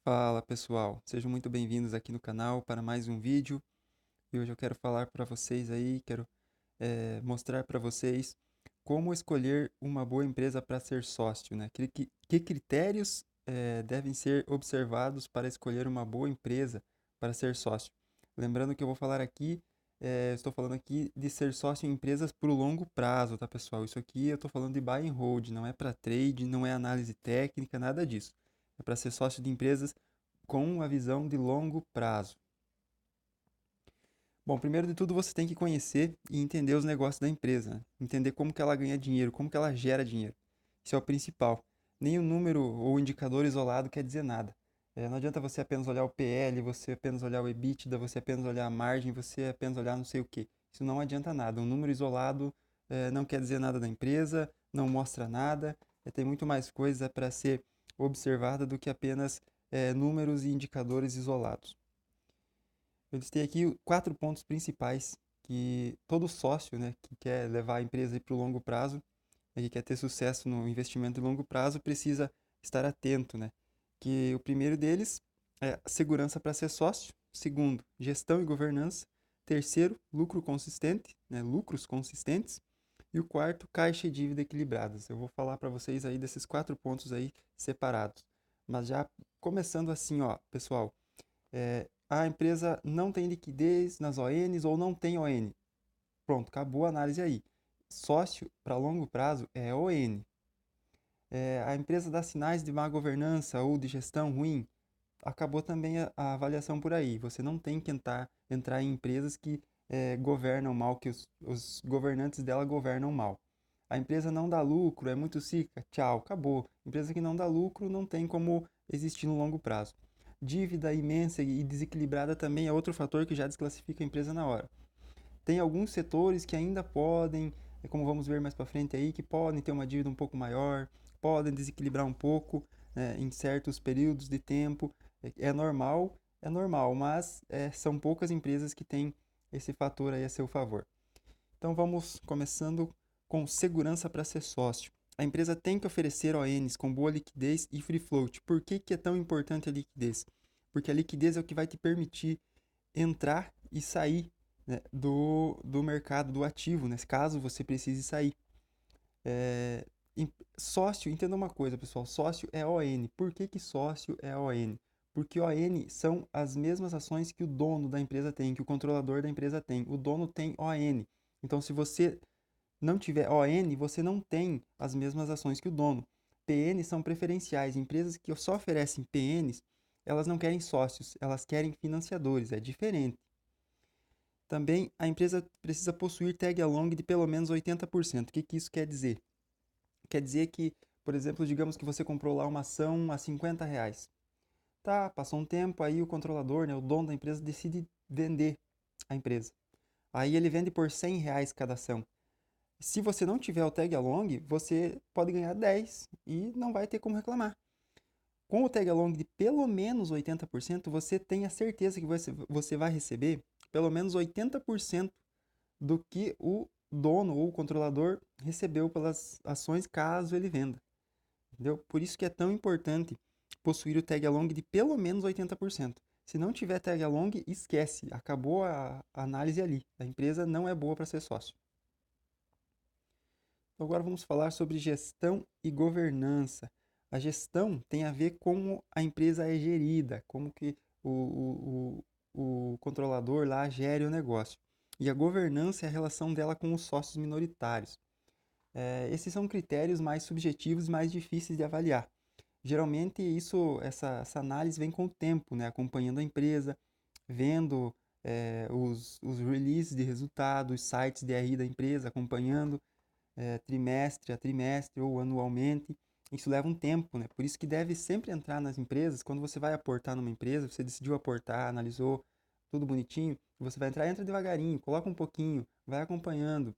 Fala pessoal, sejam muito bem-vindos aqui no canal para mais um vídeo. E hoje eu quero falar para vocês aí, quero mostrar para vocês como escolher uma boa empresa para ser sócio, né? Que critérios devem ser observados para escolher uma boa empresa para ser sócio. Lembrando que eu vou falar aqui, estou falando aqui de ser sócio em empresas por longo prazo, tá pessoal? Isso aqui eu estou falando de buy and hold, não é para trade, não é análise técnica, nada disso. É para ser sócio de empresas com uma visão de longo prazo. Bom, primeiro de tudo você tem que conhecer e entender os negócios da empresa, né? Entender como que ela ganha dinheiro, como que ela gera dinheiro. Isso é o principal. Nem o número ou indicador isolado quer dizer nada. Não adianta você apenas olhar o PL, você apenas olhar o EBITDA, você apenas olhar a margem, você apenas olhar não sei o quê. Isso não adianta nada. Um número isolado não quer dizer nada da empresa, não mostra nada. Tem muito mais coisa para ser observada do que apenas números e indicadores isolados. Eu listei aqui 4 pontos principais que todo sócio, né, que quer levar a empresa para o longo prazo, que quer ter sucesso no investimento de longo prazo, precisa estar atento, né? Que o primeiro deles é segurança para ser sócio. Segundo, gestão e governança. Terceiro, lucro consistente, né, lucros consistentes. E o quarto, caixa e dívida equilibradas. Eu vou falar para vocês aí desses 4 pontos aí separados. Mas já começando assim, ó, pessoal, a empresa não tem liquidez nas ONs ou não tem ON. Pronto, acabou a análise aí. Sócio para longo prazo é ON. A empresa dá sinais de má governança ou de gestão ruim, acabou também a avaliação por aí. Você não tem que entrar em empresas que governam mal, que os governantes dela governam mal. A empresa não dá lucro, é muito cíclica, tchau, acabou. Empresa que não dá lucro não tem como existir no longo prazo. Dívida imensa e desequilibrada também é outro fator que já desclassifica a empresa na hora. Tem alguns setores que ainda podem, como vamos ver mais para frente aí, que podem ter uma dívida um pouco maior, podem desequilibrar um pouco em certos períodos de tempo. É normal, mas são poucas empresas que têm esse fator aí a seu favor. Então vamos começando com segurança para ser sócio. A empresa tem que oferecer ONs com boa liquidez e free float. Por que, que é tão importante a liquidez? Porque a liquidez é o que vai te permitir entrar e sair, né, do mercado, do ativo, né, caso você precise sair. É, Sócio, entenda uma coisa, pessoal, sócio é ON. Por que, que sócio é ON? Porque ON são as mesmas ações que o dono da empresa tem, que o controlador da empresa tem. O dono tem ON. Então, se você não tiver ON, você não tem as mesmas ações que o dono. PN são preferenciais. Empresas que só oferecem PNs, elas não querem sócios, elas querem financiadores. É diferente. Também a empresa precisa possuir tag along de pelo menos 80%. O que, que isso quer dizer? Quer dizer que, por exemplo, digamos que você comprou lá uma ação a R$ 50. Tá, passou um tempo, aí o controlador, né, o dono da empresa, decide vender a empresa. Aí ele vende por R$ 100 cada ação. Se você não tiver o tag along, você pode ganhar 10 e não vai ter como reclamar. Com o tag along de pelo menos 80%, você tem a certeza que você vai receber pelo menos 80% do que o dono ou o controlador recebeu pelas ações caso ele venda. Entendeu? Por isso que é tão importante possuir o tag along de pelo menos 80%. Se não tiver tag along, esquece, acabou a análise ali. A empresa não é boa para ser sócio. Agora vamos falar sobre gestão e governança. A gestão tem a ver com como a empresa é gerida, como que o controlador lá gere o negócio. E a governança é a relação dela com os sócios minoritários. Esses são critérios mais subjetivos e mais difíceis de avaliar. Geralmente essa análise vem com o tempo, né? Acompanhando a empresa, vendo os releases de resultados, os sites de RI da empresa, acompanhando trimestre a trimestre ou anualmente. Isso leva um tempo, né? Por isso que deve sempre entrar nas empresas. Quando você vai aportar numa empresa, você decidiu aportar, analisou tudo bonitinho, você vai entrar, entra devagarinho, coloca um pouquinho, vai acompanhando,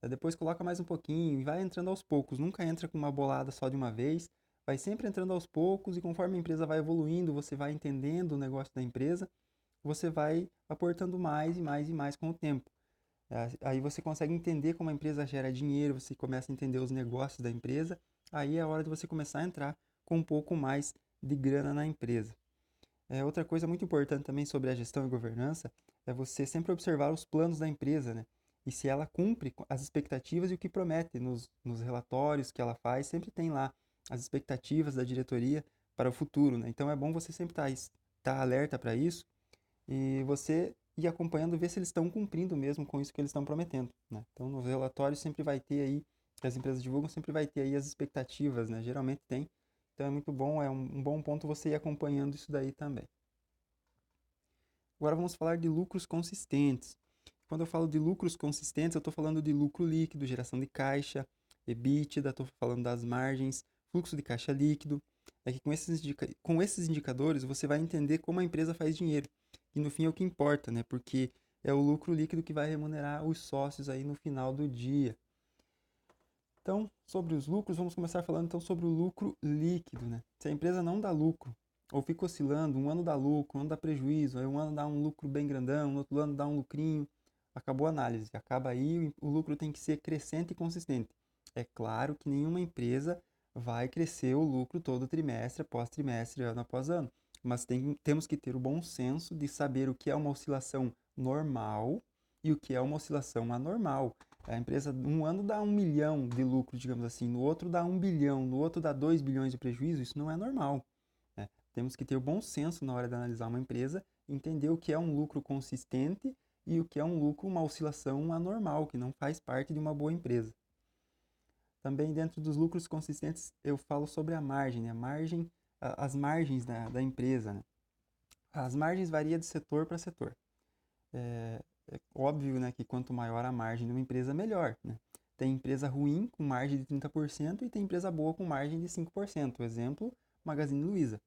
depois coloca mais um pouquinho e vai entrando aos poucos. Nunca entra com uma bolada só de uma vez, vai sempre entrando aos poucos e conforme a empresa vai evoluindo, você vai entendendo o negócio da empresa, você vai aportando mais e mais e mais com o tempo. Aí você consegue entender como a empresa gera dinheiro, você começa a entender os negócios da empresa, aí é a hora de você começar a entrar com um pouco mais de grana na empresa. Outra coisa muito importante também sobre a gestão e governança é você sempre observar os planos da empresa, né? E se ela cumpre as expectativas e o que promete nos relatórios que ela faz, sempre tem lá as expectativas da diretoria para o futuro, né? Então é bom você sempre estar alerta para isso e você ir acompanhando, ver se eles estão cumprindo mesmo com isso que eles estão prometendo, né? Então nos relatórios sempre vai ter aí, que as empresas divulgam, sempre vai ter aí as expectativas, né? Geralmente tem. Então é muito bom, é um bom ponto você ir acompanhando isso daí também. Agora vamos falar de lucros consistentes. Quando eu falo de lucros consistentes, eu estou falando de lucro líquido, geração de caixa, EBITDA, estou falando das margens, fluxo de caixa líquido. É que com esses indicadores você vai entender como a empresa faz dinheiro. E no fim é o que importa, né? Porque é o lucro líquido que vai remunerar os sócios aí no final do dia. Então, sobre os lucros, vamos começar falando então sobre o lucro líquido, né? Se a empresa não dá lucro, ou fica oscilando, um ano dá lucro, um ano dá prejuízo, aí um ano dá um lucro bem grandão, no outro ano dá um lucrinho, acabou a análise, acaba aí, o lucro tem que ser crescente e consistente. É claro que nenhuma empresa vai crescer o lucro todo trimestre após trimestre, ano após ano, mas temos que ter o bom senso de saber o que é uma oscilação normal e o que é uma oscilação anormal. A empresa, um ano dá 1 milhão de lucro, digamos assim, no outro dá 1 bilhão, no outro dá 2 bilhões de prejuízo, isso não é normal, né? Temos que ter o bom senso na hora de analisar uma empresa, entender o que é um lucro consistente e o que é um lucro, uma oscilação anormal, que não faz parte de uma boa empresa. Também dentro dos lucros consistentes eu falo sobre a margem, né? As margens da empresa, né? As margens variam de setor para setor. É óbvio, né, que quanto maior a margem de uma empresa, melhor, né? Tem empresa ruim com margem de 30% e tem empresa boa com margem de 5%. Exemplo, Magazine Luiza.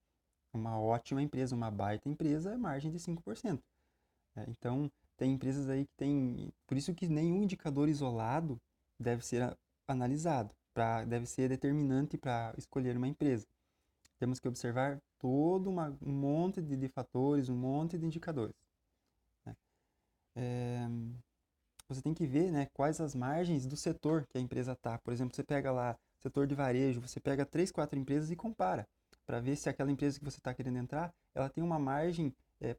Uma ótima empresa, uma baita empresa, é margem de 5%. Então, tem empresas aí que tem... Por isso que nenhum indicador isolado deve ser analisado, deve ser determinante para escolher uma empresa. Temos que observar um monte de fatores, um monte de indicadores, né? É, Você tem que ver, né, quais as margens do setor que a empresa está. Por exemplo, você pega lá setor de varejo, você pega 3, 4 empresas e compara, para ver se aquela empresa que você está querendo entrar, ela tem uma margem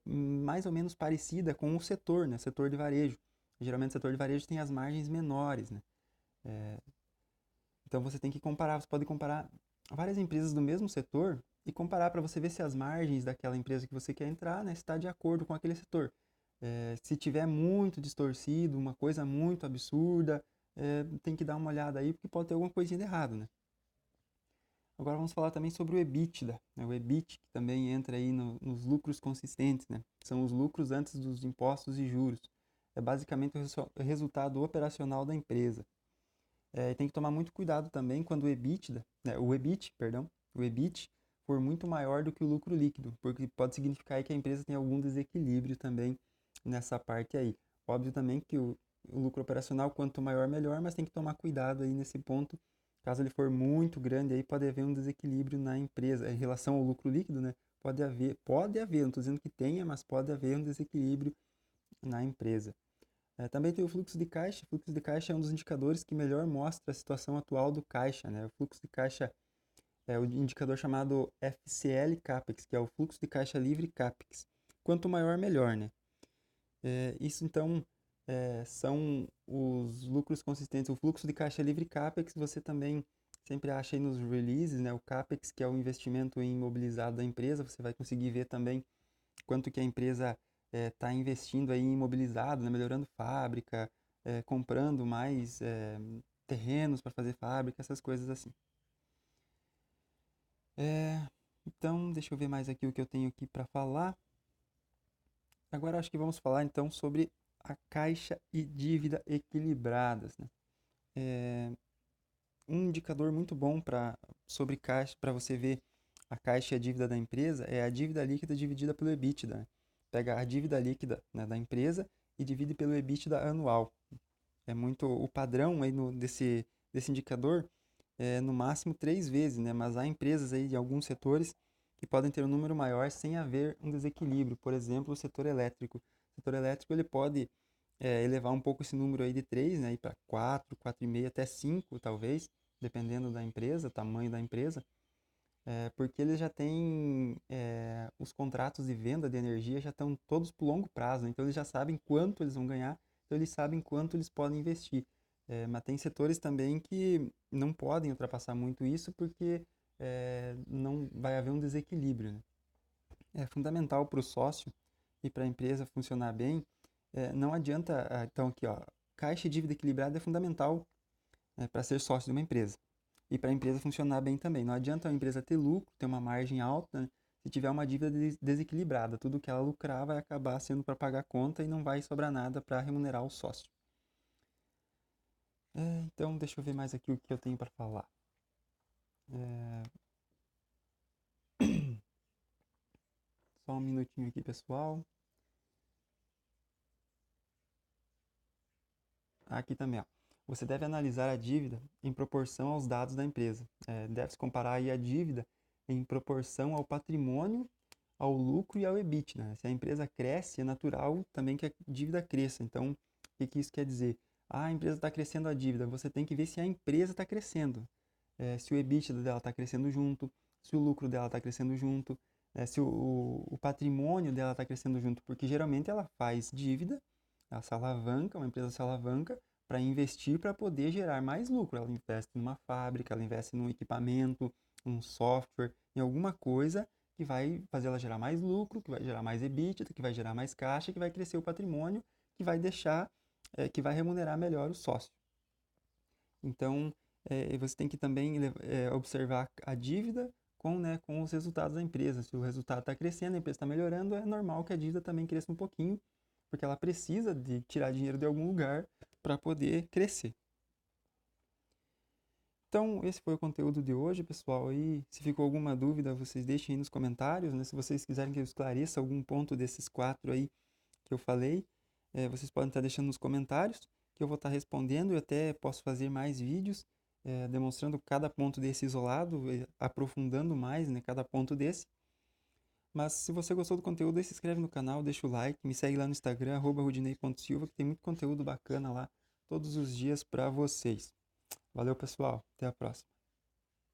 mais ou menos parecida com o setor, né, setor de varejo. Geralmente o setor de varejo tem as margens menores, né? Então você tem que comparar, você pode comparar várias empresas do mesmo setor e comparar para você ver se as margens daquela empresa que você quer entrar, né, está de acordo com aquele setor. Se tiver muito distorcido, uma coisa muito absurda, tem que dar uma olhada aí, porque pode ter alguma coisinha de errado, né? Agora vamos falar também sobre o EBITDA, né? O EBIT, que também entra aí nos lucros consistentes, né? São os lucros antes dos impostos e juros. É basicamente o resultado operacional da empresa. Tem que tomar muito cuidado também quando o EBITDA, né, o EBIT, perdão, o EBIT for muito maior do que o lucro líquido, porque pode significar aí que a empresa tem algum desequilíbrio também nessa parte aí. Óbvio também que o lucro operacional, quanto maior, melhor, mas tem que tomar cuidado aí nesse ponto. Caso ele for muito grande, aí pode haver um desequilíbrio na empresa. Em relação ao lucro líquido, né, pode haver, não estou dizendo que tenha, mas pode haver um desequilíbrio na empresa. Também tem o fluxo de caixa. O fluxo de caixa é um dos indicadores que melhor mostra a situação atual do caixa, né? O fluxo de caixa é o indicador chamado FCL CAPEX, que é o fluxo de caixa livre CAPEX. Quanto maior, melhor, né? Isso então são os lucros consistentes. O fluxo de caixa livre CAPEX você também sempre acha aí nos releases, né? O CAPEX, que é o investimento em imobilizado da empresa, você vai conseguir ver também quanto que a empresa está investindo aí em imobilizado, né, melhorando fábrica, comprando mais terrenos para fazer fábrica, essas coisas assim. Então, deixa eu ver mais aqui o que eu tenho aqui para falar. Agora acho que vamos falar então sobre a caixa e dívida equilibradas, né? Um indicador muito bom sobre caixa, para você ver a caixa e a dívida da empresa, é a dívida líquida dividida pelo EBITDA, né? Pega a dívida líquida, né, da empresa e divide pelo EBITDA anual. É muito o padrão aí desse indicador, no máximo 3 vezes, né? Mas há empresas aí de alguns setores que podem ter um número maior sem haver um desequilíbrio. Por exemplo, o setor elétrico. O setor elétrico ele pode elevar um pouco esse número aí de 3, né? Para 4, 4,5, até 5 talvez, dependendo da empresa, tamanho da empresa. Porque eles já têm os contratos de venda de energia já estão todos para longo prazo, né? Então eles já sabem quanto eles vão ganhar, então eles sabem quanto eles podem investir. Mas tem setores também que não podem ultrapassar muito isso porque não vai haver um desequilíbrio, né? É fundamental para o sócio e para a empresa funcionar bem. Não adianta, então aqui ó, caixa e dívida equilibrada é fundamental para ser sócio de uma empresa e para a empresa funcionar bem também. Não adianta a empresa ter lucro, ter uma margem alta, né, se tiver uma dívida desequilibrada. Tudo que ela lucrar vai acabar sendo para pagar a conta e não vai sobrar nada para remunerar o sócio. Então, deixa eu ver mais aqui o que eu tenho para falar. É, Só um minutinho aqui, pessoal. Aqui também, ó. Você deve analisar a dívida em proporção aos dados da empresa. Deve-se comparar aí a dívida em proporção ao patrimônio, ao lucro e ao EBITDA, né? Se a empresa cresce, é natural também que a dívida cresça. Então, o que isso quer dizer? A empresa está crescendo a dívida, você tem que ver se a empresa está crescendo. Se o EBITDA dela está crescendo junto, se o lucro dela está crescendo junto, se o patrimônio dela está crescendo junto, porque geralmente ela faz dívida, ela se alavanca, uma empresa se alavanca para investir para poder gerar mais lucro. Ela investe numa fábrica, ela investe num equipamento, num software, em alguma coisa que vai fazer ela gerar mais lucro, que vai gerar mais EBITDA, que vai gerar mais caixa, que vai crescer o patrimônio, que vai deixar, que vai remunerar melhor o sócio. Então, você tem que também observar a dívida com os resultados da empresa. Se o resultado está crescendo, a empresa está melhorando, é normal que a dívida também cresça um pouquinho, porque ela precisa de tirar dinheiro de algum lugar para poder crescer. Então, esse foi o conteúdo de hoje, pessoal. E se ficou alguma dúvida, vocês deixem aí nos comentários, né? Se vocês quiserem que eu esclareça algum ponto desses 4 aí que eu falei, vocês podem estar deixando nos comentários, que eu vou estar respondendo e até posso fazer mais vídeos demonstrando cada ponto desse isolado, aprofundando mais, né, cada ponto desse. Mas se você gostou do conteúdo, se inscreve no canal, deixa o like, me segue lá no Instagram, @rudinei.silva, que tem muito conteúdo bacana lá todos os dias para vocês. Valeu, pessoal. Até a próxima.